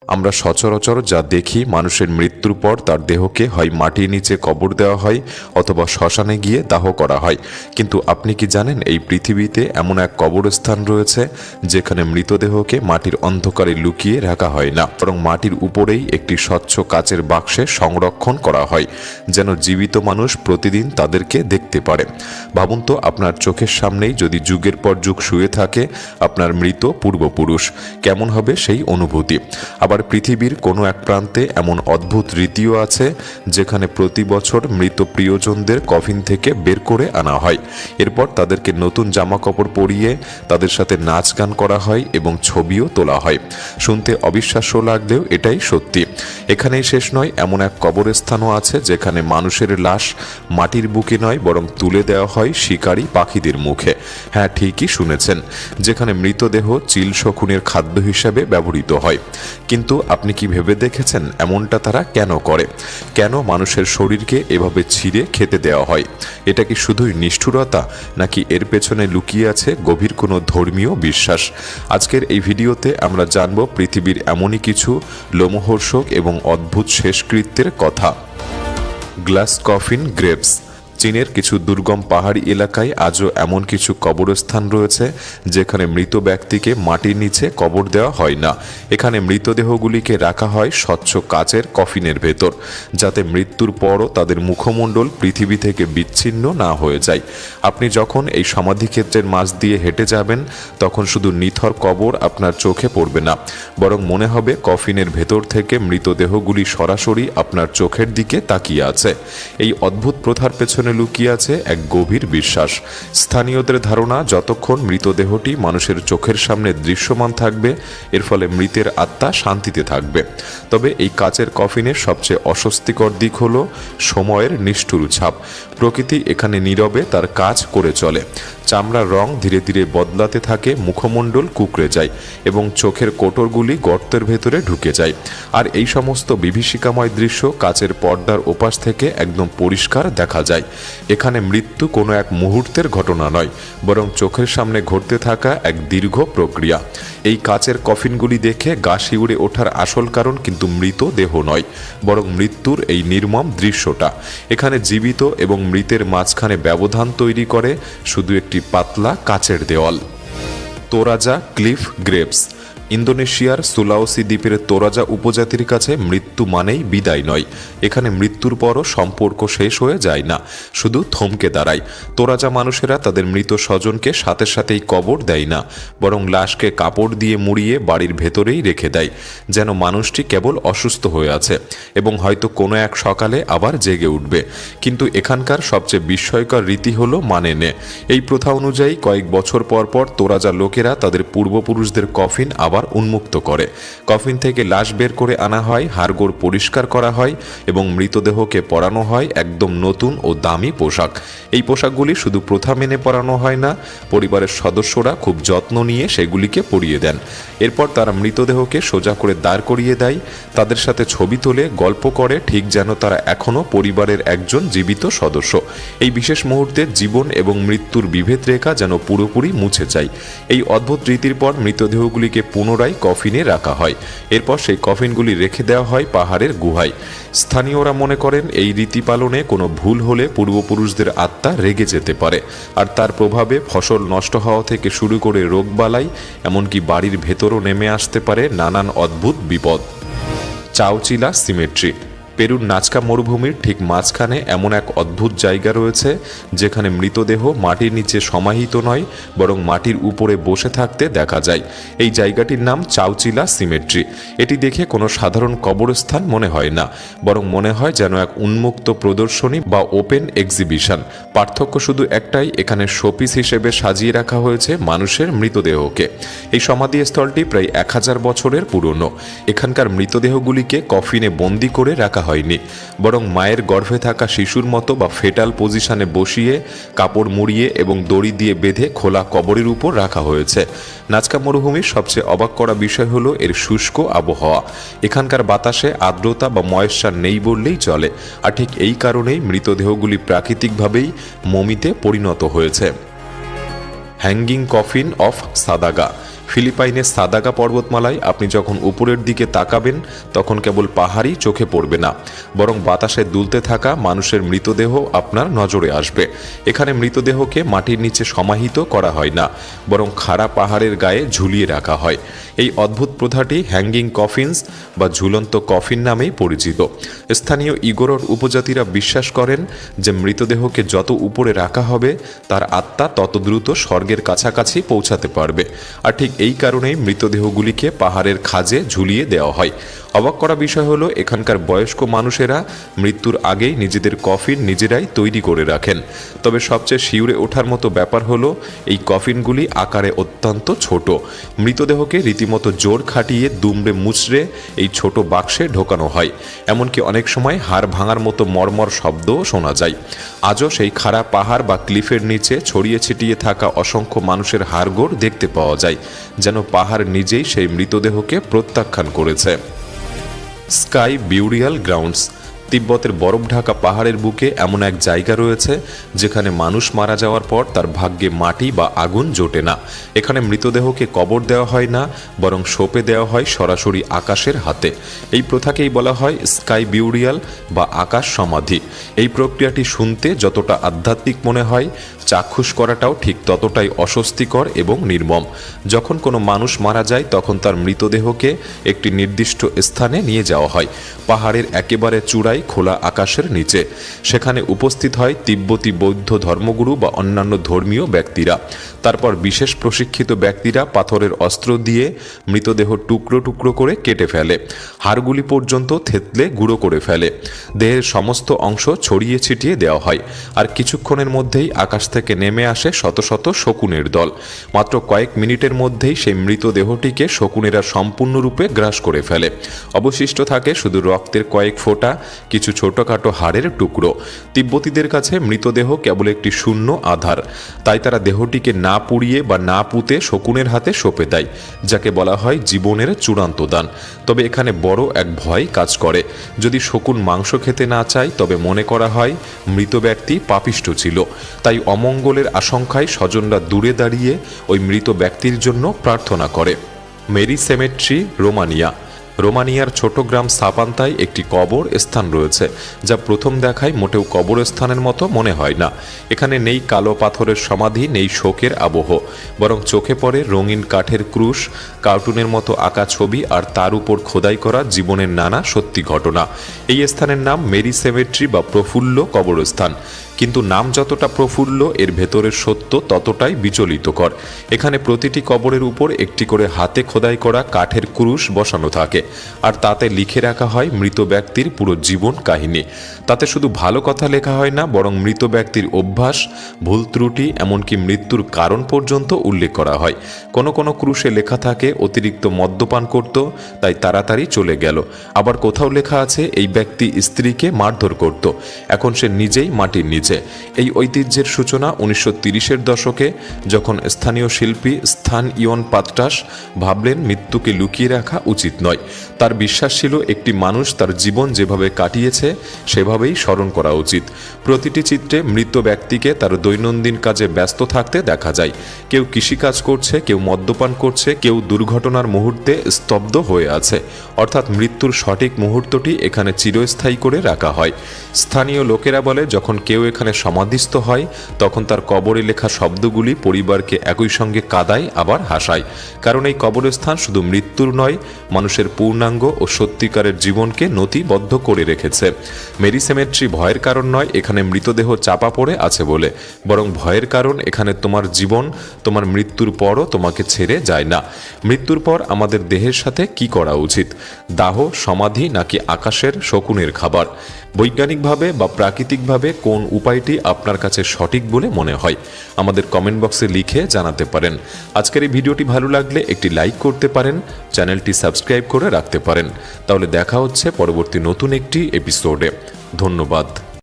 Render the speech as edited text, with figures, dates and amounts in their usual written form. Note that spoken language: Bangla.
আমরা সচরাচর যা দেখি, মানুষের মৃত্যুর পর তার দেহকে হয় মাটির নিচে কবর দেওয়া হয় অথবা শ্মশানে গিয়ে দাহ করা হয়। কিন্তু আপনি কি জানেন এই পৃথিবীতে এমন এক কবরস্থান রয়েছে যেখানে মৃতদেহকে মাটির অন্ধকারে লুকিয়ে রাখা হয় না, বরং মাটির উপরেই একটি স্বচ্ছ কাচের বাক্সে সংরক্ষণ করা হয়, যেন জীবিত মানুষ প্রতিদিন তাদেরকে দেখতে পারে। ভাবুন তো, আপনার চোখের সামনেই যদি যুগের পর যুগ শুয়ে থাকে আপনার মৃত পূর্বপুরুষ, কেমন হবে সেই অনুভূতি। আবার পৃথিবীর কোনো এক প্রান্তে এমন অদ্ভুত রীতিও আছে যেখানে প্রতি বছর মৃত প্রিয়জনদের কফিন থেকে বের করে আনা হয়। এরপর তাদেরকে নতুন জামা কাপড় পরিয়ে তাদের সাথে নাচ গান করা হয় এবং ছবিও তোলা হয়। শুনতে অবিশ্বাস্য লাগলেও এটাই সত্যি। এখানেই শেষ নয়, এমন এক কবরস্থানও আছে যেখানে মানুষের লাশ মাটির বুকে নয় বরং তুলে দেওয়া হয় শিকারী পাখিদের মুখে। হ্যাঁ, ঠিকই শুনেছেন, যেখানে মৃতদেহ চিল শকুনের খাদ্য হিসেবে ব্যবহৃত হয়। কিন্তু আপনি কি ভেবে দেখেছেন এমনটা তারা কেন করে? কেন মানুষের শরীরকে এভাবে ছিঁড়ে খেতে দেওয়া হয়? এটা কি শুধুই নিষ্ঠুরতা, নাকি এর পেছনে লুকিয়ে আছে গভীর কোনো ধর্মীয় বিশ্বাস? আজকের এই ভিডিওতে আমরা জানব পৃথিবীর এমনই কিছু লোমহর্ষক এবং অদ্ভুত শেষকৃত্যের কথা। Glass coffin graves. চীনের কিছু দুর্গম পাহাড়ি এলাকায় আজও এমন কিছু কবরস্থান রয়েছে যেখানে মৃত ব্যক্তিকে মাটির নিচে কবর দেওয়া হয় না। এখানে মৃতদেহগুলিকে রাখা হয় স্বচ্ছ কাচের কফিনের ভেতর, যাতে মৃত্যুর পরও তাদের মুখমণ্ডল পৃথিবী থেকে বিচ্ছিন্ন না হয়ে যায়। আপনি যখন এই সমাধিক্ষেত্রের মাঝ দিয়ে হেঁটে যাবেন তখন শুধু নিথর কবর আপনার চোখে পড়বে না, বরং মনে হবে কফিনের ভেতর থেকে মৃতদেহগুলি সরাসরি আপনার চোখের দিকে তাকিয়ে আছে। এই অদ্ভুত প্রথার পেছনে লুকিয়ে আছে এক গভীর বিশ্বাস। স্থানীয়দের ধারণা, যতক্ষণ মৃতদেহটি মানুষের চোখের সামনে দৃশ্যমান থাকবে এর ফলে মৃতের আত্মা শান্তিতে থাকবে। তবে এই কাচের কফিনের সবচেয়ে অস্বস্তিকর দিক হলো সময়ের নিষ্ঠুর ছাপ। প্রকৃতি এখানে নীরবে তার কাজ করে চলে। চামড়ার রং ধীরে ধীরে বদলাতে থাকে, মুখমণ্ডল কুঁকড়ে যায় এবং চোখের কোটরগুলি গর্তের ভেতরে ঢুকে যায়। আর এই সমস্ত বিভীষিকাময় দৃশ্য কাচের পর্দার ওপাশ থেকে একদম পরিষ্কার দেখা যায়। এখানে মৃত্যু কোনো এক মুহূর্তের ঘটনা নয়, বরং চোখের সামনে ঘটতে থাকা এক দীর্ঘ প্রক্রিয়া। এই কাচের কফিনগুলি দেখে গা শিউরে ওঠার আসল কারণ কিন্তু মৃত দেহ নয়, বরং মৃত্যুর এই নির্মম দৃশ্যটা। এখানে জীবিত এবং মৃতের মাঝখানে ব্যবধান তৈরি করে শুধু একটি পাতলা কাচের দেওয়াল। Toraja cliff graves. ইন্দোনেশিয়ার সুলাওসি দ্বীপের তোরাজা উপজাতির কাছে মৃত্যু মানেই বিদায় নয়। এখানে মৃত্যুর পরও সম্পর্ক শেষ হয়ে যায় না, শুধু থমকে দাঁড়ায়। তোরাজা মানুষেরা তাদের মৃত স্বজনকে সাথে সাথেই কবর দেয় না, বরং লাশকে কাপড় দিয়ে মুড়িয়ে বাড়ির ভেতরেই রেখে দেয়, যেন মানুষটি কেবল অসুস্থ হয়ে আছে এবং হয়তো কোনো এক সকালে আবার জেগে উঠবে। কিন্তু এখানকার সবচেয়ে বিস্ময়কর রীতি হলো মানে এই প্রথা অনুযায়ী কয়েক বছর পর পর তোরাজা লোকেরা তাদের পূর্বপুরুষদের কফিন আবার উন্মুক্ত করে। কফিন থেকে লাশ বের করে আনা হয়, হাড়গোড় পরিষ্কার করা হয় এবং মৃতদেহকে পরানো হয় একদম নতুন ও দামি পোশাক। এই পোশাকগুলি শুধু প্রথা মেনে পরানো হয় না, পরিবারের সদস্যরা খুব যত্ন নিয়ে সেগুলিকে পরিয়ে দেন। এরপর তারা মৃতদেহকে সোজা করে দাঁড় করিয়ে দেয়, তাদের সাথে ছবি তোলে, গল্প করে, ঠিক যেন তারা এখনও পরিবারের একজন জীবিত সদস্য। এই বিশেষ মুহূর্তে জীবন এবং মৃত্যুর বিভেদ রেখা যেন পুরোপুরি মুছে যায়। এই অদ্ভুত রীতির পর মৃতদেহগুলিকে পুনরায় কফিনে রাখা হয়। এরপর সেই কফিনগুলি রেখে দেওয়া হয় পাহাড়ের গুহায়। স্থানীয়রা মনে করেন এই রীতি পালনে কোনো ভুল হলে পূর্বপুরুষদের আত্মা রেগে যেতে পারে, আর তার প্রভাবে ফসল নষ্ট হওয়া থেকে শুরু করে রোগবালাই, এমনকি বাড়ির ভেতরও নেমে আসতে পারে নানান অদ্ভুত বিপদ। চাওচিলা সিমেট্রি। পেরুর নাচকা মরুভূমির ঠিক মাঝখানে এমন এক অদ্ভুত জায়গা রয়েছে যেখানে মৃতদেহ মাটির নিচে সমাহিত নয়, বরং মাটির উপরে বসে থাকতে দেখা যায়। এই জায়গাটির নাম চাওচিলা সিমেট্রি। এটি দেখে কোনো সাধারণ কবরস্থান মনে হয় না, বরং মনে হয় যেন এক উন্মুক্ত প্রদর্শনী বা ওপেন এক্সিবিশন। পার্থক্য শুধু একটাই, এখানে শোপিস হিসেবে সাজিয়ে রাখা হয়েছে মানুষের মৃতদেহকে। এই সমাধিস্থলটি প্রায় 1000 বছরের পুরনো। এখানকার মৃতদেহগুলিকে কফিনে বন্দি করে রাখা হয়নি, বরং মায়ের গর্ভে থাকা শিশুর মতো বা ফেটাল পজিশনে বসিয়ে কাপড় মুড়িয়ে এবং দড়ি দিয়ে বেঁধে খোলা কবরের উপর রাখা হয়েছে। নাচকা মরুভূমির সবচেয়ে অবাক করা বিষয় হলো এর শুষ্ক আবহাওয়া। এখানকার বাতাসে আর্দ্রতা বা ময়েশ্চার নেই বললেই চলে, আর ঠিক এই কারণেই মৃতদেহগুলি প্রাকৃতিকভাবেই মমিতে পরিণত হয়েছে। হ্যাঙ্গিং কফিন অফ সাদাগা। ফিলিপাইনের সাদাগা পর্বতমালায় আপনি যখন উপরের দিকে তাকাবেন তখন কেবল পাহাড়ই চোখে পড়বে না, বরং বাতাসে দুলতে থাকা মানুষের মৃতদেহ আপনার নজরে আসবে। এখানে মৃতদেহকে মাটির নিচে সমাহিত করা হয় না, বরং খাড়া পাহাড়ের গায়ে ঝুলিয়ে রাখা হয়। এই অদ্ভুত প্রথাটি হ্যাঙ্গিং কফিনস বা ঝুলন্ত কফিন নামেই পরিচিত। স্থানীয় ইগোরর উপজাতিরা বিশ্বাস করেন যে মৃতদেহকে যত উপরে রাখা হবে তার আত্মা তত দ্রুত স্বর্গের কাছাকাছি পৌঁছাতে পারবে। আর ঠিক এই কারণেই মৃতদেহগুলিকে পাহাড়ের খাঁজে ঝুলিয়ে দেওয়া হয়। অবাক করা বিষয় হলো এখানকার বয়স্ক মানুষেরা মৃত্যুর আগেই নিজেদের কফিন নিজেরাই তৈরি করে রাখেন। তবে সবচেয়ে শিউরে ওঠার মতো ব্যাপার হলো এই কফিনগুলি আকারে অত্যন্ত ছোট। মৃতদেহকে রীতিমতো জোর খাটিয়ে দুমড়ে মুচড়ে এই ছোট বাক্সে ঢোকানো হয়। এমনকি অনেক সময় হাড় ভাঙার মতো মর্মর শব্দও শোনা যায়। আজও সেই খাড়া পাহাড় বা ক্লিফের নিচে ছড়িয়ে ছিটিয়ে থাকা অসংখ্য মানুষের হাড়গোড় দেখতে পাওয়া যায়, যেন পাহাড় নিজেই সেই মৃতদেহকে প্রত্যাখ্যান করেছে। Sky burial grounds. তিব্বতের বরফ ঢাকা পাহাড়ের বুকে এমন এক জায়গা রয়েছে যেখানে মানুষ মারা যাওয়ার পর তার ভাগ্যে মাটি বা আগুন জোটে না। এখানে মৃতদেহকে কবর দেওয়া হয় না, বরং সঁপে দেওয়া হয় সরাসরি আকাশের হাতে। এই প্রথাকেই বলা হয় স্কাই বিউরিয়াল বা আকাশ সমাধি। এই প্রক্রিয়াটি শুনতে যতটা আধ্যাত্মিক মনে হয়, চাক্ষুষ করাটাও ঠিক ততটাই অস্বস্তিকর এবং নির্মম। যখন কোনো মানুষ মারা যায় তখন তার মৃতদেহকে একটি নির্দিষ্ট স্থানে নিয়ে যাওয়া হয়, পাহাড়ের একেবারে চূড়ায় খোলা আকাশের নিচে। সেখানে উপস্থিত হয় তিব্বতী বৌদ্ধ ধর্মগুরু বা অন্যান্য ধর্মীয় ব্যক্তিরা। তারপর বিশেষ প্রশিক্ষিত ব্যক্তিরা পাথরের অস্ত্র দিয়ে মৃতদেহ টুকরো টুকরো করে কেটে ফেলে, হাড়গুলি পর্যন্ত থেতলে গুঁড়ো করে ফেলে। দেহের সমস্ত অংশ ছড়িয়ে ছিটিয়ে দেওয়া হয়, আর কিছুক্ষণের মধ্যেই আকাশ থেকে নেমে আসে শত শত শকুনের দল। মাত্র কয়েক মিনিটের মধ্যেই সেই মৃতদেহটিকে শকুনেরা সম্পূর্ণরূপে গ্রাস করে ফেলে। অবশিষ্ট থাকে শুধু রক্তের কয়েক ফোঁটা, কিছু ছোটখাটো হাড়ের টুকরো। তিব্বতীদের কাছে মৃতদেহ কেবল একটি শূন্য আধার, তাই তারা দেহটিকে না পুড়িয়ে বা না পুঁতে শকুনের হাতে সঁপে দেয়, যাকে বলা হয় জীবনের চূড়ান্ত দান। তবে এখানে বড় এক ভয় কাজ করে। যদি শকুন মাংস খেতে না চায় তবে মনে করা হয় মৃত ব্যক্তি পাপিষ্ঠ ছিল। তাই অমঙ্গলের আশঙ্কায় স্বজনরা দূরে দাঁড়িয়ে ওই মৃত ব্যক্তির জন্য প্রার্থনা করে। Mary symmetry, Romania. রোমানিয়ার ছোট গ্রাম সাপান্তায় একটি কবর স্থান রয়েছে, যা প্রথম দেখায় মোটেও কবরস্থানের মতো মনে হয় না। এখানে নেই কালো পাথরের সমাধি, নেই শোকের আবহ, বরং চোখে পড়ে রঙিন কাঠের ক্রুশ, কার্টুনের মতো আঁকা ছবি, আর তার উপর খোদাই করা জীবনের নানা সত্যি ঘটনা। এই স্থানের নাম মেরি সেমেট্রি বা প্রফুল্ল কবরস্থান। কিন্তু নাম যতটা প্রফুল্ল, এর ভেতরের সত্য ততটাই বিচলিতকর। এখানে প্রতিটি কবরের উপর একটি করে হাতে খোদাই করা কাঠের ক্রুশ বসানো থাকে, আর তাতে লিখে রাখা হয় মৃত ব্যক্তির পুরো জীবন কাহিনী। তাতে শুধু ভালো কথা লেখা হয় না, বরং মৃত ব্যক্তির অভ্যাস, ভুল ত্রুটি, এমনকি মৃত্যুর কারণ পর্যন্ত উল্লেখ করা হয়। কোনো কোনো ক্রুশে লেখা থাকে অতিরিক্ত মদ্যপান করত, তাই তাড়াতাড়ি চলে গেল। আবার কোথাও লেখা আছে এই ব্যক্তি স্ত্রীকে মারধর করত, এখন সে নিজেই মাটির নিচে। এই ঐতিহ্যের সূচনা 1930-এর দশকে, যখন স্থানীয় শিল্পী স্থান ইয়ন পাত্রাস ভাবলেন মৃত্যুকে লুকিয়ে রাখা উচিত নয়। তার বিশ্বাস ছিল একটি মানুষ তার জীবন যেভাবে কাটিয়েছে সেভাবেই স্মরণ করা উচিত। প্রতিটি চিত্রে মৃত ব্যক্তিকে তার দৈনন্দিন কাজে ব্যস্ত থাকতে দেখা যায়। কেউ কৃষিকাজ করছে, কেউ মদ্যপান করছে, কেউ দুর্ঘটনার মুহূর্তে স্তব্ধ হয়ে আছে। অর্থাৎ মৃত্যুর সঠিক মুহূর্তটি এখানে চিরস্থায়ী করে রাখা হয়। স্থানীয় লোকেরা বলে যখন কেউ এখানে সমাধিস্থ হয় তখন তার কবরে লেখা শব্দগুলি পরিবারকে একই সঙ্গে কাঁদায় আবার হাসায়। কারণ এই কবরস্থান শুধু মৃত্যুর নয়, মানুষের পূর্ণাঙ্গ ও সত্যিকারের জীবনকে নথিবদ্ধ করে রেখেছে। মেরি সেমেট্রি ভয়ের কারণ নয় এখানে মৃতদেহ চাপা পড়ে আছে বলে, বরং ভয়ের কারণ এখানে তোমার জীবন তোমার মৃত্যুর পরও তোমাকে ছেড়ে যায় না। মৃত্যুর পর আমাদের দেহের সাথে কি করা উচিত? দাহ, সমাধি, নাকি আকাশের শকুনের খাবার? বৈজ্ঞানিকভাবে বা প্রাকৃতিকভাবে কোন উপায়টি আপনার কাছে সঠিক বলে মনে হয়? আমাদের কমেন্ট বক্সে লিখে জানাতে পারেন। আজকের এই ভিডিওটি ভালো লাগলে একটি লাইক করতে পারেন, চ্যানেলটি সাবস্ক্রাইব করে রাখতে পারেন। তাহলে দেখা হচ্ছে পরবর্তী নতুন একটি এপিসোডে। ধন্যবাদ।